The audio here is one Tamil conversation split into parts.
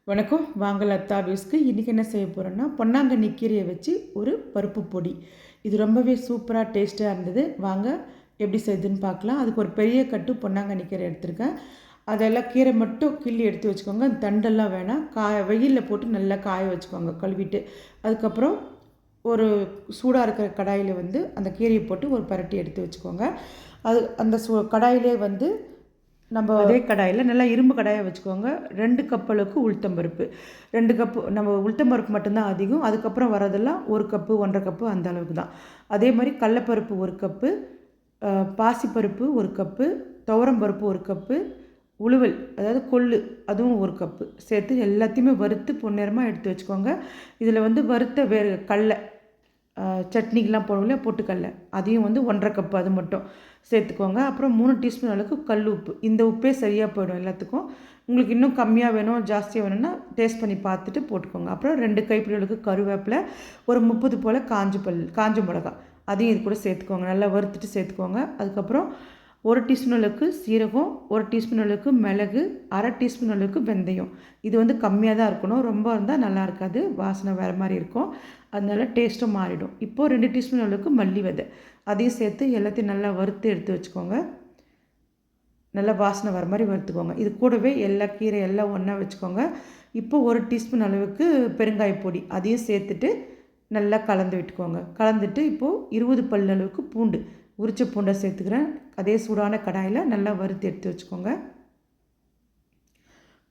வணக்கம். வாங்க லதா வீஸ்க்கு. இன்றைக்கி என்ன செய்ய போகிறோன்னா, பொன்னாங்கண்ணி கீரையை வச்சு ஒரு பருப்பு பொடி. இது ரொம்பவே சூப்பராக டேஸ்ட்டாக இருந்தது. வாங்க எப்படி செய்யுதுன்னு பார்க்கலாம். அதுக்கு ஒரு பெரிய கட்டு பொன்னாங்கண்ணி கீரை எடுத்திருக்கேன். அதெல்லாம் கீரை மட்டும் கிள்ளி எடுத்து வச்சுக்கோங்க. அந்த தண்டெல்லாம் வேணாம். வெயிலில் போட்டு நல்லா காய வச்சுக்கோங்க கழுவிட்டு. அதுக்கப்புறம் ஒரு சூடாக இருக்கிற கடாயில் அந்த கீரையை போட்டு ஒரு பரட்டி எடுத்து வச்சுக்கோங்க. அந்த கடாயிலே நம்ம அதே கடாயில் நல்லா இரும்பு கடாயை வச்சுக்கோங்க. 2 கப் அளவுக்கு உளுத்தம்பருப்பு. 2 கப்பு நம்ம உளுத்தம்பருப்பு மட்டும்தான் அதிகம். அதுக்கப்புறம் வரதெல்லாம் 1 கப்பு 1.5 கப்பு அந்த அளவுக்கு தான். அதே மாதிரி கடலப்பருப்பு 1 கப்பு, பாசிப்பருப்பு 1 கப்பு, துவரம்பருப்பு 1 கப்பு, உளுவல் அதாவது கொள்ளு அதுவும் 1 கப்பு சேர்த்து எல்லாத்தையுமே வறுத்து பொன்னிறமாக எடுத்து வச்சுக்கோங்க. இதில் வறுத்த வேறு கடலை சட்னிக்கெலாம் போடுவோம் இல்லையா, பொட்டுக்கடலை, அதையும் 1.5 கப்பு அது மட்டும் சேர்த்துக்கோங்க. அப்புறம் 3 டீஸ்பூன் அளவுக்கு கல் உப்பு. இந்த உப்பே சரியாக போயிடும் எல்லாத்துக்கும். உங்களுக்கு இன்னும் கம்மியாக வேணும் ஜாஸ்தியாக வேணும்னா டேஸ்ட் பண்ணி பார்த்துட்டு போட்டுக்கோங்க. அப்புறம் 2 கைப்பிடி அளவுக்கு கருவேப்பிலை, ஒரு 30 போல் காஞ்ச மிளகா அதையும் இது கூட சேர்த்துக்கோங்க. நல்லா வறுத்துட்டு சேர்த்துக்கோங்க. அதுக்கப்புறம் 1 டீஸ்பூன் அளவுக்கு சீரகம், 1 டீஸ்பூன் அளவுக்கு மிளகு, 1/2 டீஸ்பூன் அளவுக்கு வெந்தயம். இது கம்மியாக தான் இருக்கணும். ரொம்ப இருந்தால் நல்லா இருக்காது, வாசனை வேறு மாதிரி இருக்கும். அதனால டேஸ்ட்டும் மாறிடும். இப்போது 2 டீஸ்பூன் அளவுக்கு மல்லி விதை அதையும் சேர்த்து எல்லாத்தையும் நல்லா வறுத்து எடுத்து வச்சுக்கோங்க. நல்லா வாசனை வர மாதிரி வறுத்துக்கோங்க. இது கூடவே எல்லா கீரை எல்லாம் ஒன்றா வச்சுக்கோங்க. இப்போது 1 டீஸ்பூன் அளவுக்கு பெருங்காய பொடி அதையும் சேர்த்துட்டு நல்லா கலந்து விட்டுக்கோங்க. கலந்துட்டு இப்போது 20 பல் அளவுக்கு பூண்டு, உரிச்ச பூண்டை சேர்த்துக்கிறேன். அதே சூடான கடாயில் நல்லா வறுத்து எடுத்து வச்சுக்கோங்க.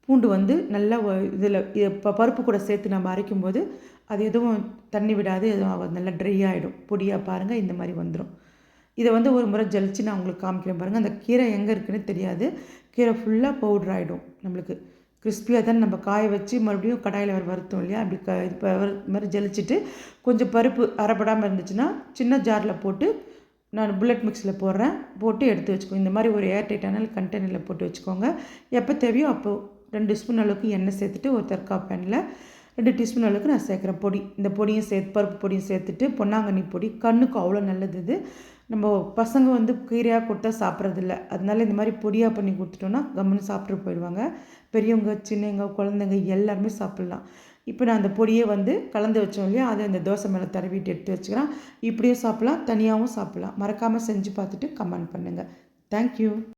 பூண்டு நல்லா இதில் இப்போ பருப்பு கூட சேர்த்து நம்ம அரைக்கும்போது அது எதுவும் தண்ணி விடாது, எதுவும் நல்லா ட்ரை ஆகிடும். பொடியாக பாருங்கள் இந்த மாதிரி வந்துடும். இதை ஒரு முறை ஜலிச்சு நான் உங்களுக்கு காமிக்கிறேன் பாருங்கள். அந்த கீரை எங்கே இருக்குதுன்னு தெரியாது. கீரை ஃபுல்லாக பவுட்ரு ஆகிடும். நம்மளுக்கு கிறிஸ்பியாக தான் நம்ம காய வச்சு மறுபடியும் கடாயில் வருத்தோம் இல்லையா, அப்படி இப்போ இது மாதிரி ஜலிச்சுட்டு கொஞ்சம் பருப்பு அரைப்படாமல் இருந்துச்சுன்னா சின்ன ஜாரில் போட்டு நான் புல்லட் மிக்ஸில் போட்டு எடுத்து வச்சுக்கோங்க. இந்த மாதிரி ஒரு ஏர்டைட்டான கண்டெய்னரில் போட்டு வச்சுக்கோங்க. எப்போ தேவையோ அப்போது 2 ஸ்பூன் அளவுக்கு எண்ணெய் சேர்த்துட்டு ஒரு தற்கா பேனில் 2 டீஸ்பூன் அளவுக்கு நான் சேர்க்குறேன் பொடி. இந்த பொடியும் பருப்பு பொடியும் சேர்த்துட்டு பொன்னாங்கண்ணி பொடி கண்ணுக்கு அவ்வளோ நல்லது. இது நம்ம பசங்க கீரையாக கொடுத்தா சாப்பிட்றதில்ல. அதனால இந்த மாதிரி பொடியாக பண்ணி கொடுத்துட்டோன்னா கம்முன்னு சாப்பிட்டு போயிடுவாங்க. பெரியவங்க, சின்னவங்க, குழந்தைங்க எல்லாருமே சாப்பிட்லாம். இப்போ நான் அந்த பொடியை கலந்து வச்சோம் இல்லையா, அதை அந்த தோசை மேலே தடவிட்டு எடுத்து வச்சுக்கிறேன். இப்படியும் சாப்பிட்லாம், தனியாகவும் சாப்பிட்லாம். மறக்காமல் செஞ்சு பார்த்துட்டு கமெண்ட் பண்ணுங்கள். தேங்க்யூ.